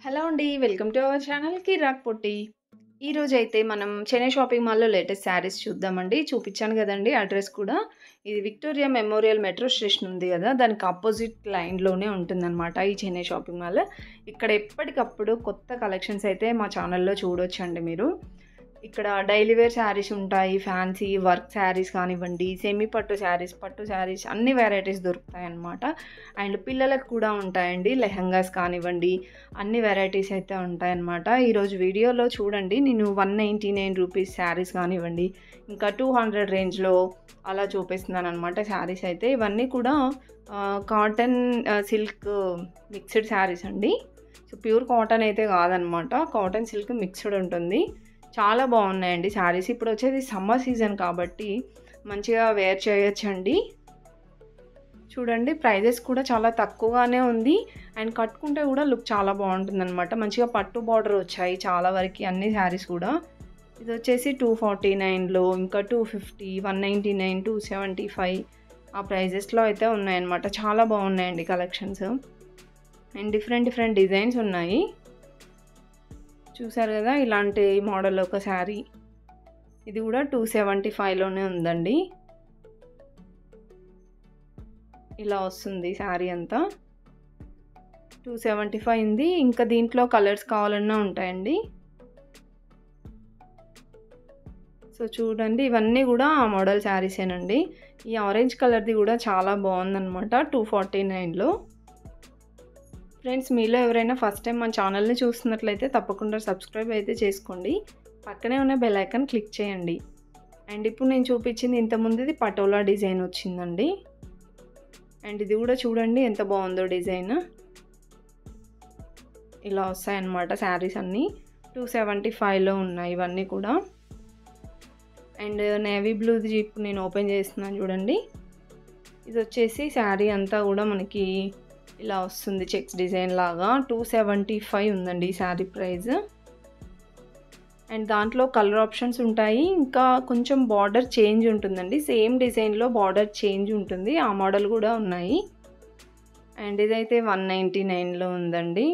Hello అండి. Welcome to our channel కిరాక్ పొట్టి. ఈరోజైతే మనం చెన్నై షాపింగ్ మాల్‌లో లేటెస్ట్ శారీస్ చూద్దామండి. చూపిచ్చాను గదండీ అడ్రెస్ కూడా. ఇది విక్టోరియా మెమోరియల్ మెట్రో స్టేషన్ ఉంది గదా! దానికి అపోజిట్ లైన్‌లోనే ఉంటుందనమాట ఈ చెన్నై షాపింగ్ మాల్. ఇక్కడ ఎప్పటికప్పుడు కొత్త కలెక్షన్స్ అయితే మా ఛానల్‌లో చూడొచ్చండి మీరు. ఇక్కడ డైలీ వేర్ శారీస్ ఉంటాయి. ఫ్యాన్సీ వర్క్ శారీస్ కానివ్వండి, సెమీ పట్టు శారీస్, పట్టు శారీస్ అన్ని వెరైటీస్ దొరుకుతాయన్నమాట. అండ్ పిల్లలకు కూడా ఉంటాయండి. లెహంగాస్ కానివ్వండి, అన్ని వెరైటీస్ అయితే ఉంటాయన్నమాట. ఈరోజు వీడియోలో చూడండి నేను 199 రూపీస్ శారీస్ కానివ్వండి, ఇంకా 200 రేంజ్‌లో అలా చూపిస్తున్నానన్నమాట శారీస్ అయితే. ఇవన్నీ కూడా కాటన్, సిల్క్ మిక్స్డ్ శారీస్ అండి. సో, ప్యూర్ కాటన్ అయితే కాదనమాట. కాటన్, సిల్క్ మిక్స్డ్ ఉంటుంది. చాలా బాగున్నాయండి శారీస్. ఇప్పుడు వచ్చేది సమ్మర్ సీజన్ కాబట్టి మంచిగా వేర్ చేయొచ్చండి. చూడండి ప్రైజెస్ కూడా చాలా తక్కువగానే ఉంది. అండ్ కట్టుకుంటే కూడా లుక్ చాలా బాగుంటుందన్నమాట. మంచిగా పట్టు బార్డర్ వచ్చాయి చాలా వరకు అన్ని శారీస్ కూడా. ఇది వచ్చేసి 249లో, ఇంకా 250, 199, 275 ఆ ప్రైజెస్లో అయితే ఉన్నాయన్నమాట. చాలా బాగున్నాయండి కలెక్షన్స్. అండ్ డిఫరెంట్ డిజైన్స్ ఉన్నాయి. చూసారు కదా, ఇలాంటి మోడల్ ఒక శారీ. ఇది కూడా 275లోనే ఉందండి. ఇలా వస్తుంది శారీ అంతా. 275 ఉంది. ఇంకా దీంట్లో కలర్స్ కావాలన్నా ఉంటాయండి. సో చూడండి, ఇవన్నీ కూడా ఆ మోడల్ శారీసేనండి. ఈ ఆరెంజ్ కలర్ది కూడా చాలా బాగుందన్నమాట 249లో. ఫ్రెండ్స్, మీలో ఎవరైనా ఫస్ట్ టైం మన ఛానల్ని చూస్తున్నట్లయితే తప్పకుండా సబ్స్క్రైబ్ అయితే చేసుకోండి. పక్కనే ఉన్న బెల్ ఐకాన్ క్లిక్ చేయండి. అండ్ ఇప్పుడు నేను చూపించింది ఇంతకుముందుది పటోలా డిజైన్ వచ్చిందండి. అండ్ ఇది కూడా చూడండి ఎంత బాగుందో డిజైన్. ఇలా వస్తాయన్నమాట శారీస్ అన్నీ. 275లో ఉన్నాయి ఇవన్నీ కూడా. అండ్ నేవీ బ్లూది ఇప్పుడు నేను ఓపెన్ చేస్తున్నాను చూడండి. ఇది వచ్చేసి శారీ అంతా కూడా మనకి ఇలా వస్తుంది చెక్స్ డిజైన్ లాగా. 275 ఉందండి ఈ శారీ ప్రైస్. అండ్ దాంట్లో కలర్ ఆప్షన్స్ ఉంటాయి. ఇంకా కొంచెం బార్డర్ చేంజ్ ఉంటుందండి. సేమ్ డిజైన్లో బార్డర్ చేంజ్ ఉంటుంది. ఆ మోడల్ కూడా ఉన్నాయి. అండ్ ఇదైతే 199లో ఉందండి.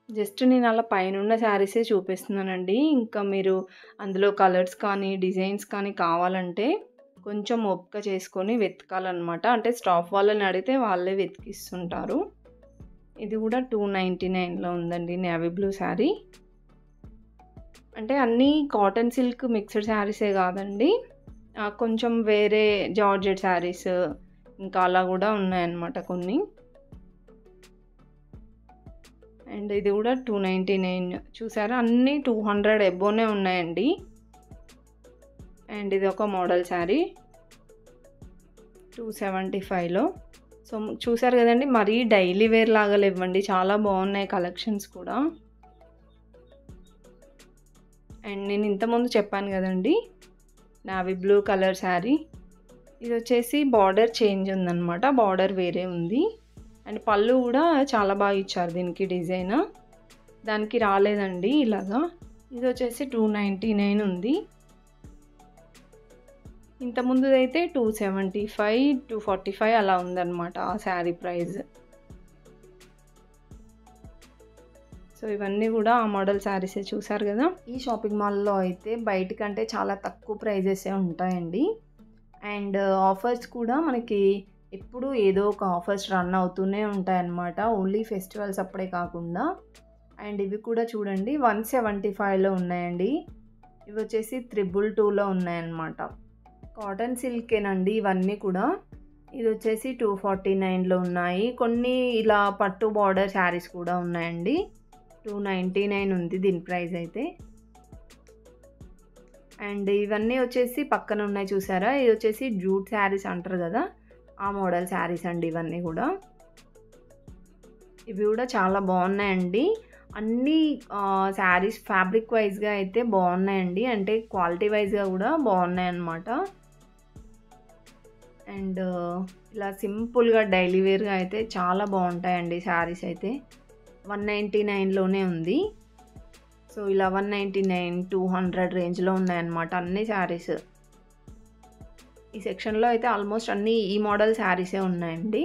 జస్ట్ నేను అలా పైన శారీసే చూపిస్తున్నానండి. ఇంకా మీరు అందులో కలర్స్ కానీ డిజైన్స్ కానీ కావాలంటే కొంచెం ఓపిక చేసుకొని వెతకాలన్నమాట. అంటే స్టాఫ్ వాళ్ళని అడిగితే వాళ్ళే వెతికిస్తుంటారు. ఇది కూడా 299లో ఉందండి నేవీ బ్లూ శారీ. అంటే అన్నీ కాటన్ సిల్క్ మిక్స్డ్ శారీసే కాదండి, కొంచెం వేరే జార్జెట్ శారీస్ ఇంకా అలా కూడా ఉన్నాయన్నమాట కొన్ని. అండ్ ఇది కూడా 299. చూసారా, అన్నీ 200 ఎబోనే ఉన్నాయండి. అండ్ ఇది ఒక మోడల్ శారీ 275లో. సో చూసారు కదండి, మరీ డైలీ వేర్ లాగా లేవండి, చాలా బాగున్నాయి కలెక్షన్స్ కూడా. అండ్ నేను ఇంతకుముందు చెప్పాను కదండి నావీ బ్లూ కలర్ శారీ. ఇది వచ్చేసి బార్డర్ చేంజ్ ఉందన్నమాట, బార్డర్ వేరే ఉంది. అండ్ పళ్ళు కూడా చాలా బాగా ఇచ్చారు దీనికి డిజైన్. దానికి రాలేదండి ఇలాగా. ఇది వచ్చేసి 299 ఉంది. ఇంతకుముందుదైతే 275, 245 అలా ఉందన్నమాట ఆ శారీ ప్రైస్. సో ఇవన్నీ కూడా ఆ మోడల్ శారీసే చూసారు కదా. ఈ షాపింగ్ మాల్లో అయితే బయటకంటే చాలా తక్కువ ప్రైజెసే ఉంటాయండి. అండ్ ఆఫర్స్ కూడా మనకి ఎప్పుడు ఏదో ఒక ఆఫర్స్ రన్ అవుతూనే ఉంటాయన్నమాట, ఓన్లీ ఫెస్టివల్స్ అప్పుడే కాకుండా. అండ్ ఇవి కూడా చూడండి 175లో ఉన్నాయండి. ఇవి వచ్చేసి 222లో ఉన్నాయన్నమాట. కాటన్ సిల్కేనండి ఇవన్నీ కూడా. ఇది వచ్చేసి 249లో ఉన్నాయి. కొన్ని ఇలా పట్టు బార్డర్ శారీస్ కూడా ఉన్నాయండి. 299 ఉంది దీని ప్రైస్ అయితే. అండ్ ఇవన్నీ వచ్చేసి పక్కన ఉన్నాయి చూసారా, ఇది వచ్చేసి జూట్ శారీస్ అంటారు కదా, ఆ మోడల్ శారీస్ అండి ఇవన్నీ కూడా. ఇవి కూడా చాలా బాగున్నాయండి. అన్నీ శారీస్ ఫ్యాబ్రిక్ వైజ్గా అయితే బాగున్నాయండి, అంటే క్వాలిటీ వైజ్గా కూడా బాగున్నాయి అన్నమాట. అండ్ ఇలా సింపుల్గా డైలీ వేర్గా అయితే చాలా బాగుంటాయండి శారీస్ అయితే. 199లోనే ఉంది. సో ఇలా 199, 200 రేంజ్లో ఉన్నాయన్నమాట అన్ని శారీస్. ఈ సెక్షన్లో అయితే ఆల్మోస్ట్ అన్నీ ఈ మోడల్ శారీసే ఉన్నాయండి.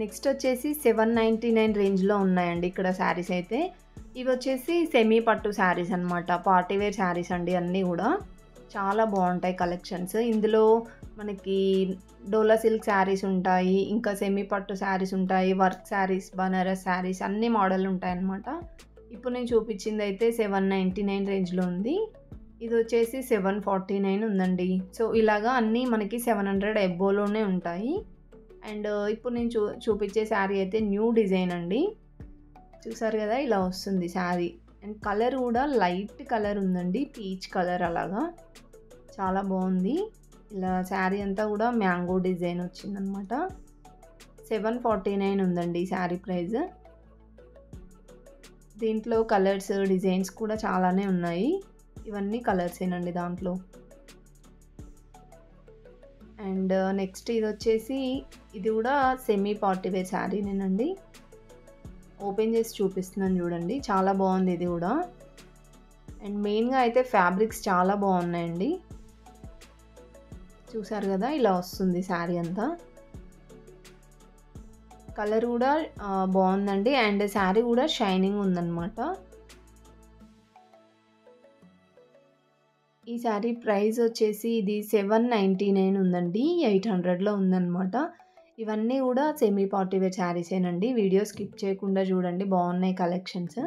నెక్స్ట్ వచ్చేసి 799 రేంజ్‌లో ఉన్నాయండి ఇక్కడ శారీస్ అయితే. ఇవి వచ్చేసి సెమీ పట్టు శారీస్ అనమాట. పార్టీ వేర్ శారీస్ అండి అన్నీ గూడా. చాలా బావుంటాయి కలెక్షన్స్. ఇందులో మనకి డోలా సిల్క్ శారీస్ ఉంటాయి. ఇంకా సెమీ పట్టు శారీస్ ఉంటాయి. వర్క్ శారీస్, బనారస్ శారీస్ అన్ని మోడల్ ఉంటాయన్నమాట. ఇప్పుడు నేను చూపించిందయితే 799 రేంజ్‌లో ఉంది. ఇది వచ్చేసి 749 ఉందండి. సో, ఇలాగా అన్నీ మనకి 700 ఎబోవ్‌లోనే ఉంటాయి. అండ్ ఇప్పుడు నేను చూపించే శారీ అయితే న్యూ డిజైన్ అండి. చూసారు కదా, ఇలా వస్తుంది శారీ. అండ్ కలర్ కూడా లైట్ కలర్ ఉందండి, పీచ్ కలర్ అలాగా. చాలా బాగుంది. ఇలా శారీ అంతా కూడా మ్యాంగో డిజైన్ వచ్చిందనమాట. 749 ఉందండి ఈ శారీ ప్రైస్. దీంట్లో కలర్స్, డిజైన్స్ కూడా చాలానే ఉన్నాయి. ఇవన్నీ కలర్సేనండి దాంట్లో. అండ్ నెక్స్ట్ ఇది వచ్చేసి ఇది కూడా సెమీ పార్టీ వేర్ శారీనేనండి. ఓపెన్ చేసి చూపిస్తున్నాను చూడండి. చాలా బాగుంది ఇది కూడా. అండ్ మెయిన్గా అయితే ఫ్యాబ్రిక్స్ చాలా బాగున్నాయండి. చూసారు కదా, ఇలా వస్తుంది శారీ అంతా. కలర్ కూడా బాగుందండి. అండ్ శారీ కూడా షైనింగ్ ఉందన్నమాట. ఈ శారీ ప్రైస్ వచ్చేసి ఇది 799 ఉందండి. 800లో ఉందన్నమాట. ఇవన్నీ కూడా సెమీ పార్టీ వేర్ శారీసేనండి. వీడియో స్కిప్ చేయకుండా చూడండి, బాగున్నాయి కలెక్షన్స్.